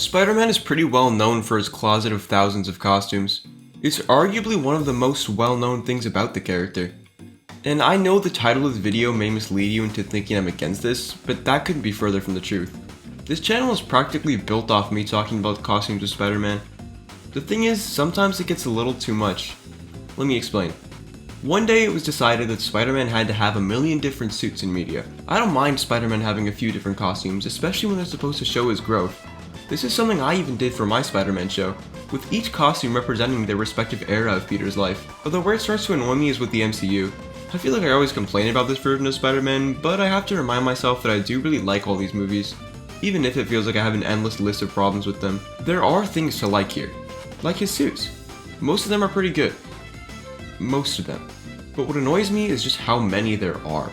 Spider-Man is pretty well known for his closet of thousands of costumes. It's arguably one of the most well-known things about the character. And I know the title of the video may mislead you into thinking I'm against this, but that couldn't be further from the truth. This channel is practically built off me talking about the costumes of Spider-Man. The thing is, sometimes it gets a little too much. Let me explain. One day it was decided that Spider-Man had to have a million different suits in media. I don't mind Spider-Man having a few different costumes, especially when they're supposed to show his growth. This is something I even did for my Spider-Man show, with each costume representing their respective era of Peter's life. Although where it starts to annoy me is with the MCU. I feel like I always complain about this version of Spider-Man, but I have to remind myself that I do really like all these movies, even if it feels like I have an endless list of problems with them. There are things to like here, like his suits. Most of them are pretty good. Most of them. But what annoys me is just how many there are.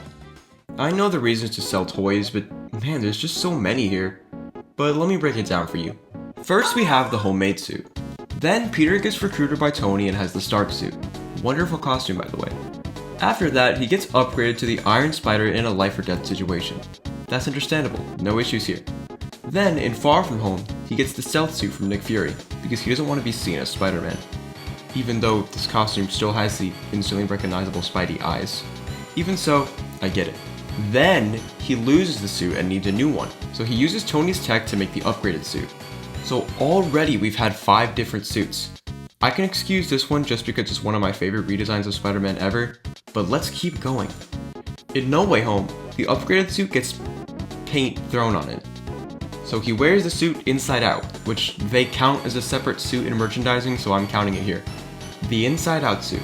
I know the reasons to sell toys, but man, there's just so many here. But let me break it down for you. First we have the homemade suit. Then Peter gets recruited by Tony and has the Stark suit. Wonderful costume, by the way. After that, he gets upgraded to the Iron Spider in a life or death situation. That's understandable, no issues here. Then, in Far From Home, he gets the stealth suit from Nick Fury, because he doesn't want to be seen as Spider-Man. Even though this costume still has the instantly recognizable Spidey eyes. Even so, I get it. Then, he loses the suit and needs a new one, so he uses Tony's tech to make the upgraded suit. So already we've had 5 different suits. I can excuse this one just because it's one of my favorite redesigns of Spider-Man ever, but let's keep going. In No Way Home, the upgraded suit gets paint thrown on it. So he wears the suit inside out, which they count as a separate suit in merchandising, so I'm counting it here. The inside out suit.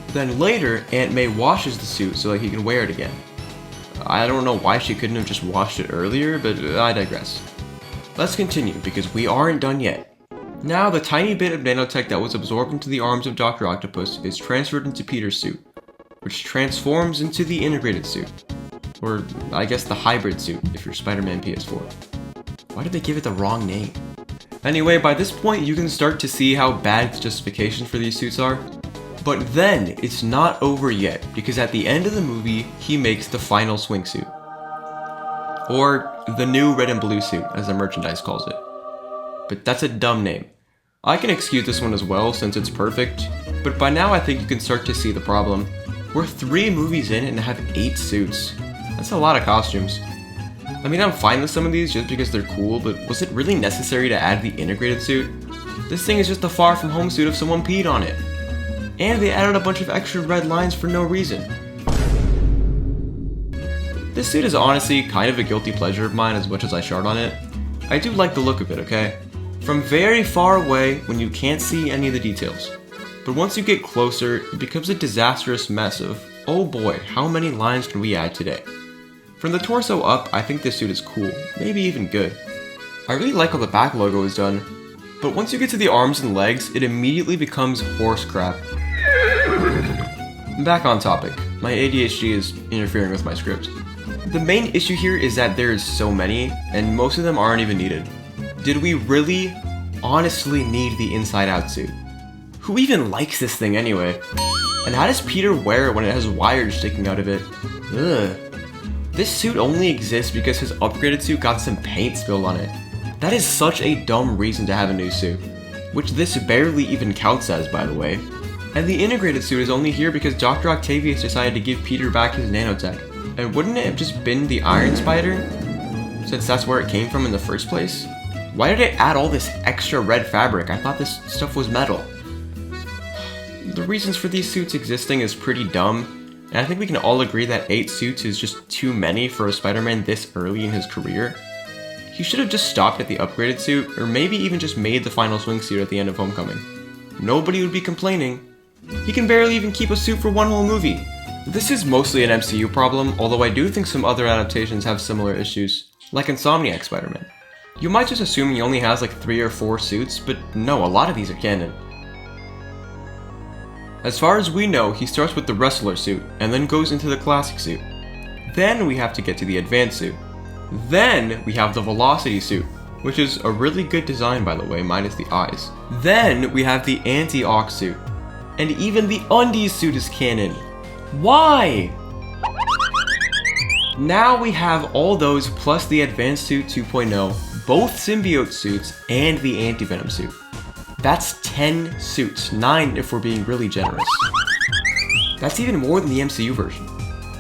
Then later, Aunt May washes the suit so that he can wear it again. I don't know why she couldn't have just washed it earlier, but I digress. Let's continue, because we aren't done yet. Now, the tiny bit of nanotech that was absorbed into the arms of Dr. Octopus is transferred into Peter's suit, which transforms into the integrated suit. Or, I guess the hybrid suit, if you're Spider-Man PS4. Why did they give it the wrong name? Anyway, by this point you can start to see how bad the justifications for these suits are. But then, it's not over yet, because at the end of the movie, he makes the final swing suit. Or, the new red and blue suit, as the merchandise calls it. But that's a dumb name. I can excuse this one as well, since it's perfect, but by now I think you can start to see the problem. We're 3 movies in and have 8 suits. That's a lot of costumes. I mean, I'm fine with some of these just because they're cool, but was it really necessary to add the integrated suit? This thing is just a Far From Home suit if someone peed on it. And they added a bunch of extra red lines for no reason. This suit is honestly kind of a guilty pleasure of mine as much as I shard on it. I do like the look of it, okay? From very far away when you can't see any of the details. But once you get closer, it becomes a disastrous mess of, oh boy, how many lines can we add today? From the torso up, I think this suit is cool, maybe even good. I really like how the back logo is done, but once you get to the arms and legs, it immediately becomes horse crap. Back on topic, my ADHD is interfering with my script. The main issue here is that there's so many, and most of them aren't even needed. Did we really, honestly need the inside out suit? Who even likes this thing anyway? And how does Peter wear it when it has wires sticking out of it? Ugh. This suit only exists because his upgraded suit got some paint spilled on it. That is such a dumb reason to have a new suit, which this barely even counts as, by the way. And the integrated suit is only here because Dr. Octavius decided to give Peter back his nanotech. And wouldn't it have just been the Iron Spider, since that's where it came from in the first place? Why did it add all this extra red fabric? I thought this stuff was metal. The reasons for these suits existing is pretty dumb. And I think we can all agree that 8 suits is just too many for a Spider-Man this early in his career. He should have just stopped at the upgraded suit, or maybe even just made the final swing suit at the end of Homecoming. Nobody would be complaining. He can barely even keep a suit for one whole movie. This is mostly an MCU problem, although I do think some other adaptations have similar issues, like Insomniac Spider-Man. You might just assume he only has like 3 or 4 suits, but no, a lot of these are canon. As far as we know, he starts with the wrestler suit, and then goes into the classic suit. Then we have to get to the advanced suit. Then we have the velocity suit, which is a really good design by the way, minus the eyes. Then we have the anti-Ock suit. And even the undies suit is canon. Why? Now we have all those plus the advanced suit 2.0, both symbiote suits, and the anti-venom suit. That's 10 suits, 9 if we're being really generous. That's even more than the MCU version.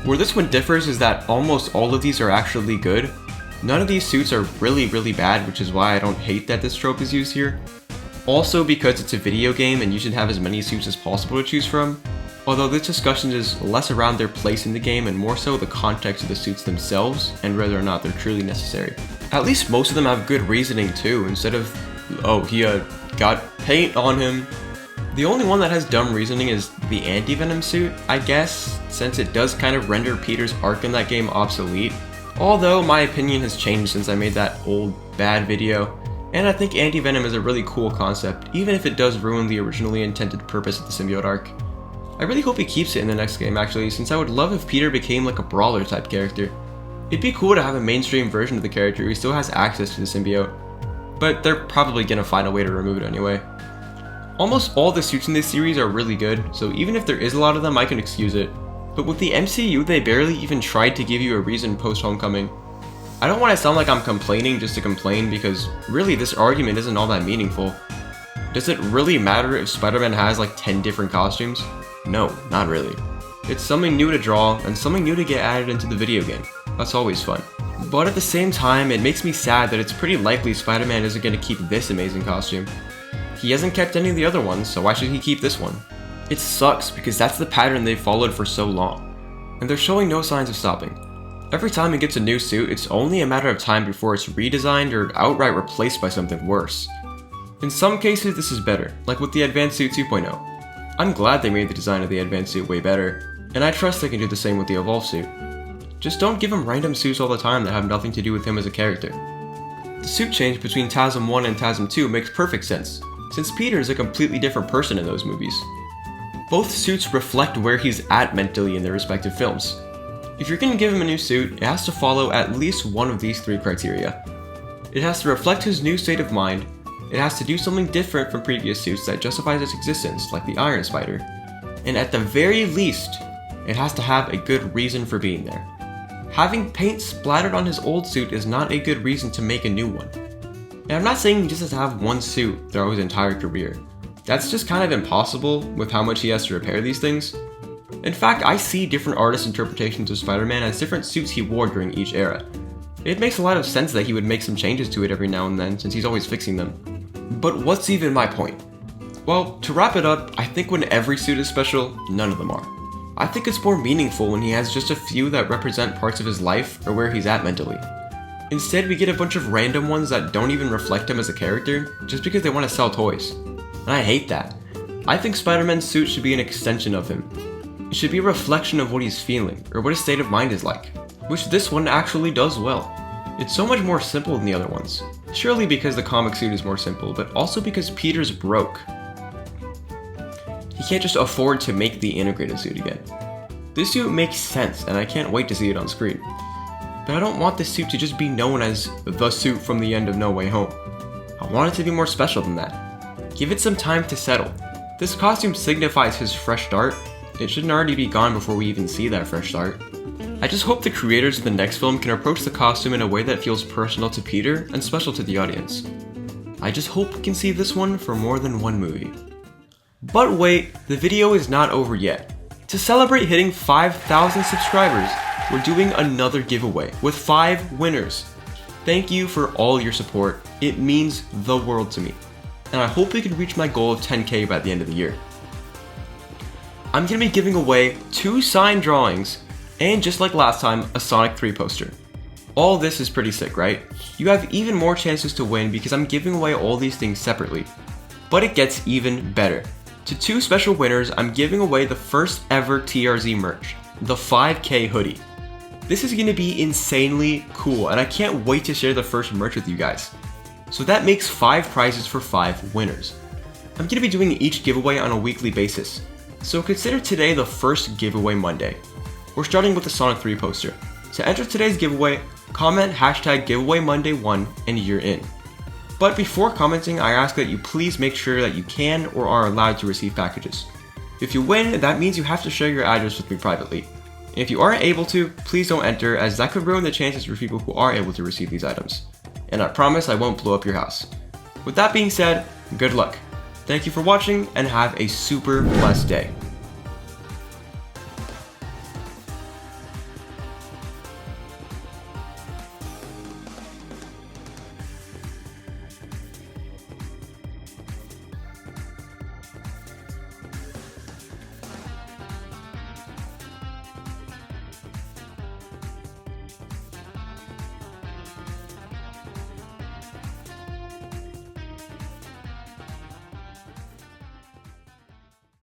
Where this one differs is that almost all of these are actually good. None of these suits are really bad, which is why I don't hate that this trope is used here. Also because it's a video game and you should have as many suits as possible to choose from, although this discussion is less around their place in the game and more so the context of the suits themselves and whether or not they're truly necessary. At least most of them have good reasoning too, instead of, oh, he got paint on him. The only one that has dumb reasoning is the anti-venom suit, I guess, since it does kind of render Peter's arc in that game obsolete. Although my opinion has changed since I made that old bad video, and I think anti-venom is a really cool concept, even if it does ruin the originally intended purpose of the symbiote arc. I really hope he keeps it in the next game actually, since I would love if Peter became like a brawler type character. It'd be cool to have a mainstream version of the character who still has access to the symbiote, but they're probably gonna find a way to remove it anyway. Almost all the suits in this series are really good, so even if there is a lot of them, I can excuse it. But with the MCU, they barely even tried to give you a reason post-Homecoming. I don't want to sound like I'm complaining just to complain, because really this argument isn't all that meaningful. Does it really matter if Spider-Man has like 10 different costumes? No, not really. It's something new to draw, and something new to get added into the video game. That's always fun. But at the same time, it makes me sad that it's pretty likely Spider-Man isn't going to keep this amazing costume. He hasn't kept any of the other ones, so why should he keep this one? It sucks because that's the pattern they've followed for so long, and they're showing no signs of stopping. Every time he gets a new suit, it's only a matter of time before it's redesigned or outright replaced by something worse. In some cases this is better, like with the Advanced Suit 2.0. I'm glad they made the design of the Advanced Suit way better, and I trust they can do the same with the Evolve suit. Just don't give him random suits all the time that have nothing to do with him as a character. The suit change between TASM 1 and TASM 2 makes perfect sense, since Peter is a completely different person in those movies. Both suits reflect where he's at mentally in their respective films. If you're going to give him a new suit, it has to follow at least one of these 3 criteria. It has to reflect his new state of mind, it has to do something different from previous suits that justifies its existence, like the Iron Spider, and at the very least, it has to have a good reason for being there. Having paint splattered on his old suit is not a good reason to make a new one. And I'm not saying he just has to have one suit throughout his entire career. That's just kind of impossible with how much he has to repair these things. In fact, I see different artists' interpretations of Spider-Man as different suits he wore during each era. It makes a lot of sense that he would make some changes to it every now and then, since he's always fixing them. But what's even my point? Well, to wrap it up, I think when every suit is special, none of them are. I think it's more meaningful when he has just a few that represent parts of his life or where he's at mentally. Instead, we get a bunch of random ones that don't even reflect him as a character, just because they want to sell toys. And I hate that. I think Spider-Man's suit should be an extension of him. It should be a reflection of what he's feeling, or what his state of mind is like, which this one actually does well. It's so much more simple than the other ones. Surely because the comic suit is more simple, but also because Peter's broke. He can't just afford to make the integrated suit again. This suit makes sense, and I can't wait to see it on screen. But I don't want this suit to just be known as the suit from the end of No Way Home. I want it to be more special than that. Give it some time to settle. This costume signifies his fresh start. It shouldn't already be gone before we even see that fresh start. I just hope the creators of the next film can approach the costume in a way that feels personal to Peter and special to the audience. I just hope we can see this one for more than one movie. But wait, the video is not over yet. To celebrate hitting 5,000 subscribers, we're doing another giveaway with 5 winners. Thank you for all your support. It means the world to me. And I hope we can reach my goal of 10K by the end of the year. I'm going to be giving away 2 signed drawings and, just like last time, a Sonic 3 poster. All this is pretty sick, right? You have even more chances to win because I'm giving away all these things separately. But it gets even better. To 2 special winners, I'm giving away the first ever TRZ merch, the 5K hoodie. This is going to be insanely cool, and I can't wait to share the first merch with you guys. So that makes 5 prizes for 5 winners. I'm going to be doing each giveaway on a weekly basis, so consider today the first giveaway Monday. We're starting with the Sonic 3 poster. To enter today's giveaway, comment hashtag giveawaymonday1 and you're in. But before commenting, I ask that you please make sure that you can or are allowed to receive packages. If you win, that means you have to share your address with me privately. And if you aren't able to, please don't enter, as that could ruin the chances for people who are able to receive these items. and I promise I won't blow up your house. With that being said, good luck. Thank you for watching and have a super blessed day.